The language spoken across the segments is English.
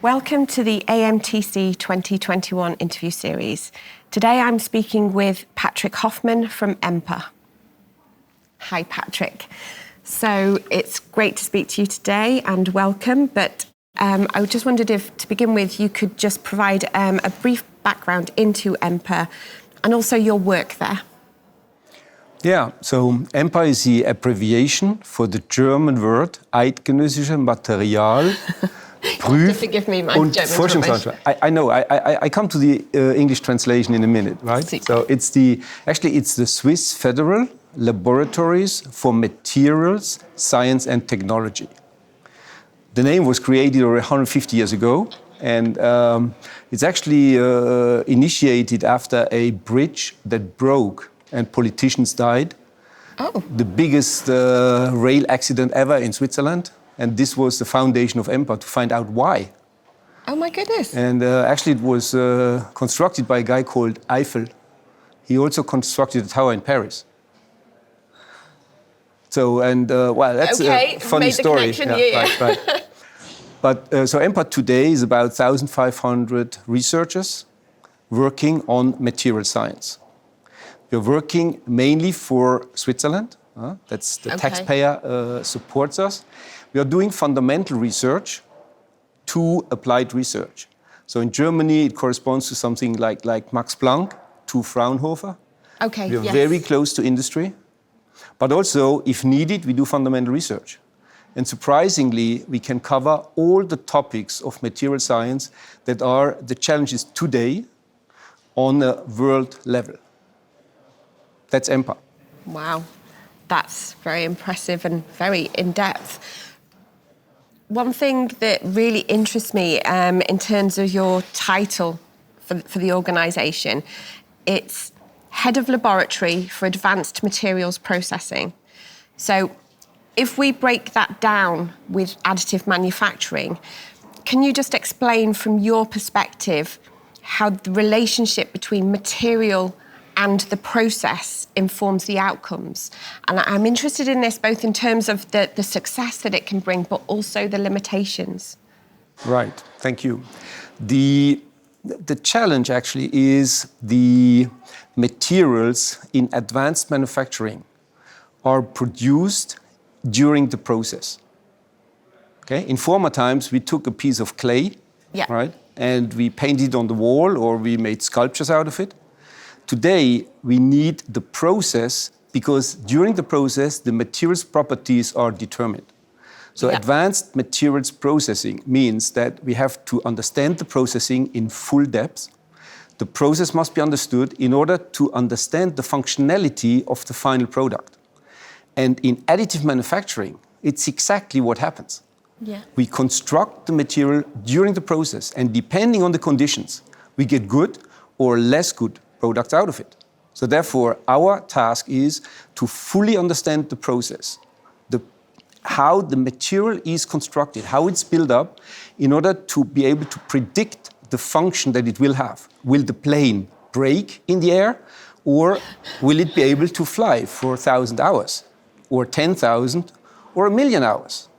Welcome to the AMTC 2021 interview series. Today I'm speaking with Patrik Hoffmann from Empa. Hi, Patrik. So it's great to speak to you today and welcome, but I just wondered if, to begin with, you could just provide a brief background into Empa and also your work there. Yeah, so Empa is the abbreviation for the German word eidgenössische Material. Forgive me, my German translation. I know. I come to the English translation in a minute, right? Super. So it's the Swiss Federal Laboratories for Materials, Science and Technology. The name was created over 150 years ago, and it's actually initiated after a bridge that broke and politicians died. Oh. The biggest rail accident ever in Switzerland. And this was the foundation of Empa to find out why. Oh my goodness. And actually it was constructed by a guy called Eiffel. He also constructed a tower in Paris. So, and well, that's a funny story. Yeah. Right. But so Empa today is about 1,500 researchers working on material science. We're working mainly for Switzerland. That's the taxpayer supports us. We are doing fundamental research to applied research. So in Germany, it corresponds to something like Max Planck to Fraunhofer. Okay, We are very close to industry. But also, if needed, we do fundamental research. And surprisingly, we can cover all the topics of material science that are the challenges today on a world level. That's Empa. Wow, that's very impressive and very in-depth. One thing that really interests me in terms of your title for the organisation, it's Head of Laboratory for Advanced Materials Processing. So if we break that down with additive manufacturing, can you just explain from your perspective how the relationship between material and the process informs the outcomes? And I'm interested in this both in terms of the success that it can bring, but also the limitations. Right, thank you. The challenge actually is the materials in advanced manufacturing are produced during the process. Okay? In former times, we took a piece of clay, right, and we painted it on the wall or we made sculptures out of it. Today, we need the process because during the process, the materials properties are determined. So advanced materials processing means that we have to understand the processing in full depth. The process must be understood in order to understand the functionality of the final product. And in additive manufacturing, it's exactly what happens. Yeah. We construct the material during the process, and depending on the conditions, we get good or less good products out of it. So therefore, our task is to fully understand the process, how the material is constructed, how it's built up, in order to be able to predict the function that it will have. Will the plane break in the air, or will it be able to fly for 1,000 hours, or 10,000, or 1,000,000 hours?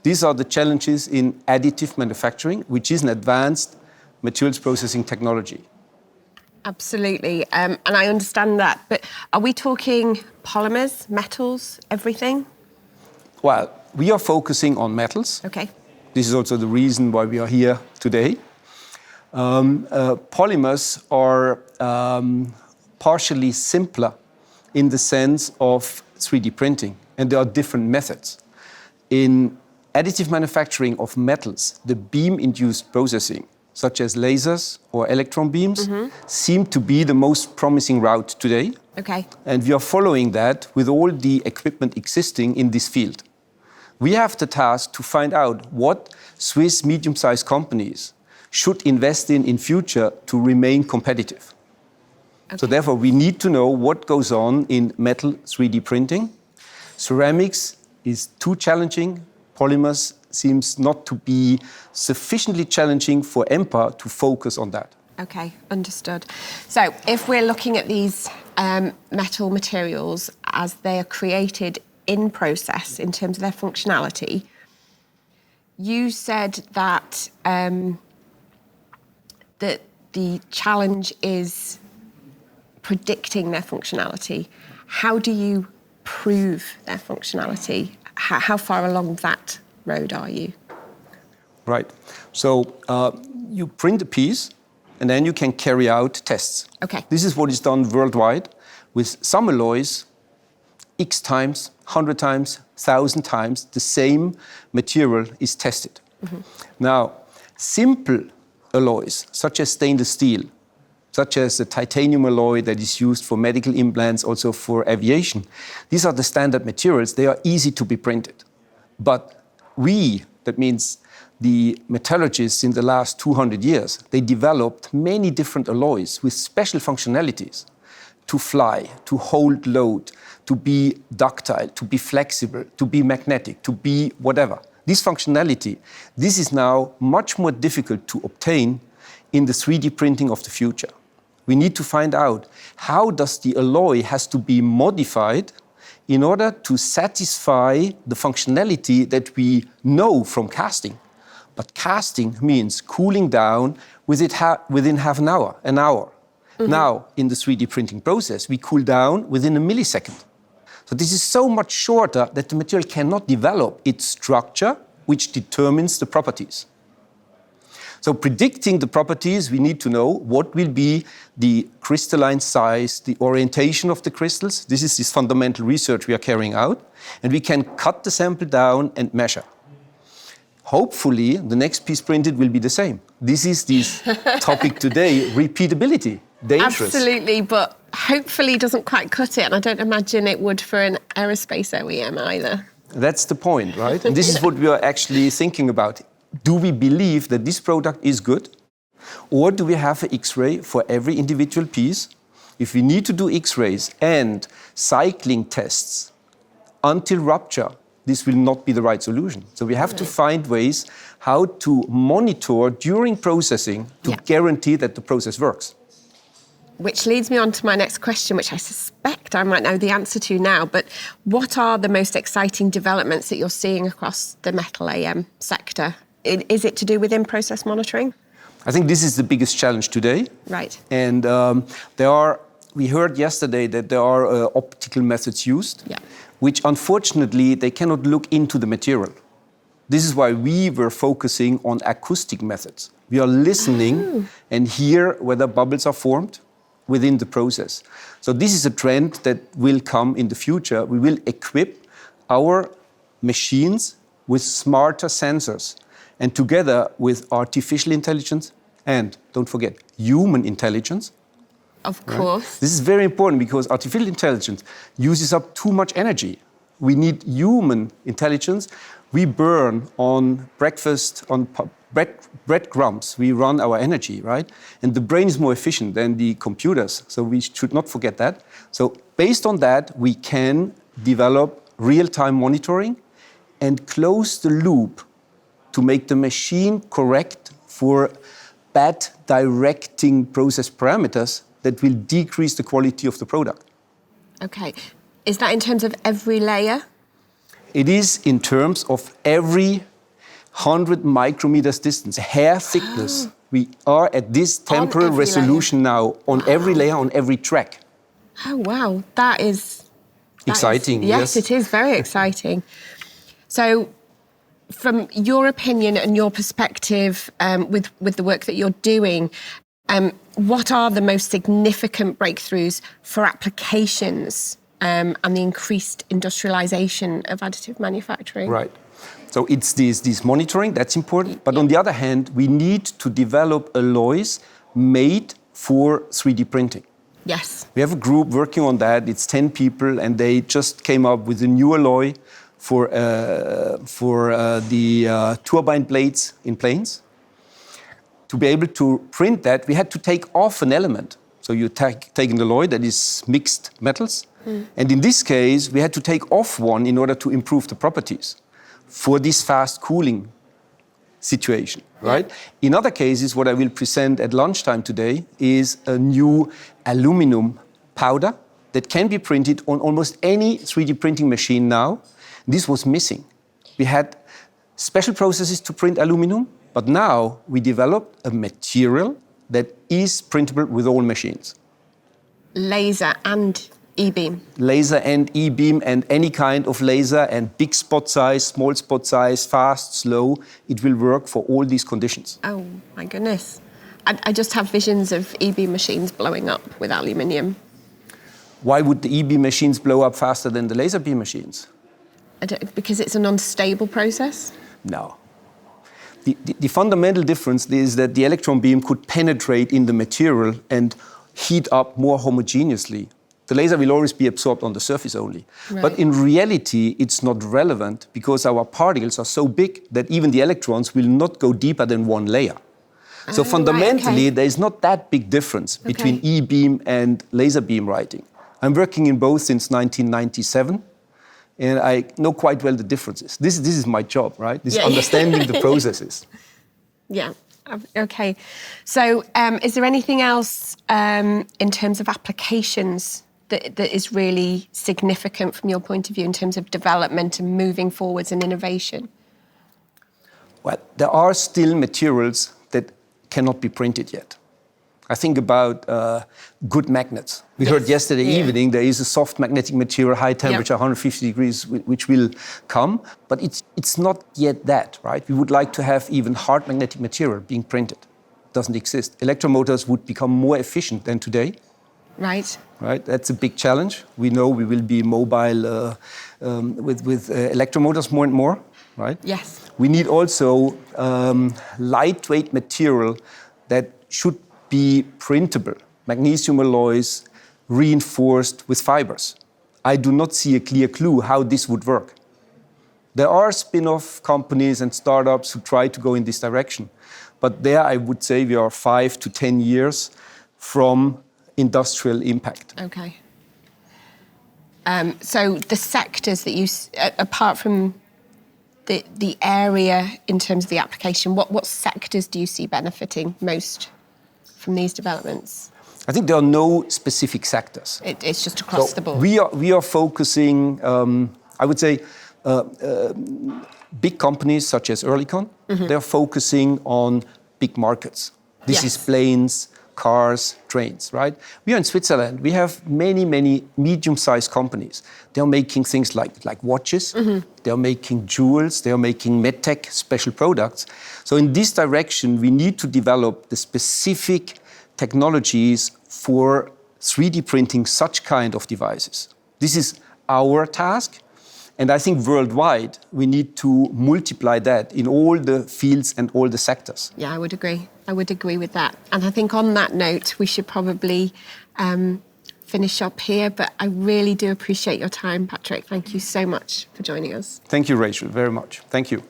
These are the challenges in additive manufacturing, which is an advanced materials processing technology. Absolutely, and I understand that, but are we talking polymers, metals, everything? Well, we are focusing on metals. Okay. This is also the reason why we are here today. Polymers are partially simpler in the sense of 3D printing, and there are different methods. In additive manufacturing of metals, the beam-induced processing, such as lasers or electron beams, seem to be the most promising route today. Okay. And we are following that with all the equipment existing in this field. We have the task to find out what Swiss medium-sized companies should invest in future to remain competitive. Okay. So therefore, we need to know what goes on in metal 3D printing. Ceramics is too challenging. Polymers seems not to be sufficiently challenging for Empa to focus on that. Okay, understood. So if we're looking at these metal materials as they are created in process in terms of their functionality, You said that that the challenge is predicting their functionality. How do you prove their functionality? How far along that road are you? Right. So you print a piece, and then you can carry out tests. Okay. This is what is done worldwide with some alloys. X times, 100 times, 1,000 times, the same material is tested. Now, simple alloys, such as stainless steel, such as the titanium alloy that is used for medical implants, also for aviation, these are the standard materials. They are easy to be printed. But that means the metallurgists in the last 200 years, they developed many different alloys with special functionalities to fly, to hold load, to be ductile, to be flexible, to be magnetic, to be whatever. This functionality, this is now much more difficult to obtain in the 3D printing of the future. We need to find out how does the alloy has to be modified in order to satisfy the functionality that we know from casting. But casting means cooling down within half an hour. Now, in the 3D printing process, we cool down within a millisecond. So this is so much shorter that the material cannot develop its structure, which determines the properties. So predicting the properties, we need to know what will be the crystalline size, the orientation of the crystals. This is this fundamental research we are carrying out. And we can cut the sample down and measure. Hopefully, the next piece printed will be the same. This is this topic today, repeatability. Dangerous. Absolutely, but hopefully doesn't quite cut it. And I don't imagine it would for an aerospace OEM either. That's the point, right? And this is what we are actually thinking about. Do we believe that this product is good? Or do we have an X-ray for every individual piece? If we need to do X-rays and cycling tests until rupture, this will not be the right solution. So we have to find ways how to monitor during processing to guarantee that the process works. Which leads me on to my next question, which I suspect I might know the answer to now, but what are the most exciting developments that you're seeing across the metal AM sector? Is it to do with in-process monitoring? I think this is the biggest challenge today. Right. And we heard yesterday that there are optical methods used, which unfortunately they cannot look into the material. This is why we were focusing on acoustic methods. We are listening and hear whether bubbles are formed within the process. So this is a trend that will come in the future. We will equip our machines with smarter sensors, and together with artificial intelligence and, don't forget, human intelligence. Of course. This is very important because artificial intelligence uses up too much energy. We need human intelligence. We burn on breakfast, on breadcrumbs. We run our energy, right? And the brain is more efficient than the computers, so we should not forget that. So based on that, we can develop real-time monitoring and close the loop to make the machine correct for bad directing process parameters that will decrease the quality of the product. Okay. Is that in terms of every layer? It is in terms of every 100 micrometers distance, hair thickness. We are at this temporal resolution now on every layer, on every track. Oh, wow. That is exciting. Yes, it is very exciting. So, from your opinion and your perspective with the work that you're doing, what are the most significant breakthroughs for applications and the increased industrialization of additive manufacturing? Right. So it's this monitoring, that's important. But on the other hand, we need to develop alloys made for 3D printing. Yes. We have a group working on that. It's 10 people, and they just came up with a new alloy for the turbine blades in planes. To be able to print that, we had to take off an element. So you take an alloy that is mixed metals. And in this case, we had to take off one in order to improve the properties for this fast cooling situation, right? In other cases, what I will present at lunchtime today is a new aluminum powder that can be printed on almost any 3D printing machine now. This was missing. We had special processes to print aluminum, but now we developed a material that is printable with all machines. Laser and E-beam. Laser and E-beam and any kind of laser and big spot size, small spot size, fast, slow, it will work for all these conditions. Oh, my goodness. I just have visions of E-beam machines blowing up with aluminium. Why would the E-beam machines blow up faster than the laser beam machines? Because it's an unstable process? No. The fundamental difference is that the electron beam could penetrate in the material and heat up more homogeneously. The laser will always be absorbed on the surface only. Right. But in reality, it's not relevant because our particles are so big that even the electrons will not go deeper than one layer. So fundamentally, there is not that big difference between E-beam and laser beam writing. I'm working in both since 1997, and I know quite well the differences. This is my job, right? This understanding the processes. Yeah. Okay. So, is there anything else in terms of applications that is really significant from your point of view in terms of development and moving forwards and innovation? Well, there are still materials that cannot be printed yet. I think about good magnets. We heard yesterday evening there is a soft magnetic material, high temperature, 150 degrees, which will come, but it's not yet that, right? We would like to have even hard magnetic material being printed. Doesn't exist. Electromotors would become more efficient than today. Right. Right. That's a big challenge. We know we will be mobile with electromotors more and more, right? Yes. We need also lightweight material that should be printable. Magnesium alloys reinforced with fibers. I do not see a clear clue how this would work. There are spin-off companies and startups who try to go in this direction. But there I would say we are 5 to 10 years from industrial impact. Okay. So the sectors that you, apart from the area in terms of the application, what sectors do you see benefiting most from these developments? I think there are no specific sectors. It's just across the board. We are focusing, I would say, big companies such as Oerlikon, they're focusing on big markets. This is planes, cars, trains, right? We are in Switzerland. We have many medium-sized companies. They're making things like watches. They're making jewels. They're making medtech special products. So in this direction, we need to develop the specific technologies for 3D printing such kind of devices. This is our task. And I think worldwide, we need to multiply that in all the fields and all the sectors. Yeah, I would agree. I would agree with that. And I think on that note, we should probably finish up here. But I really do appreciate your time, Patrik. Thank you so much for joining us. Thank you, Rachel, very much. Thank you.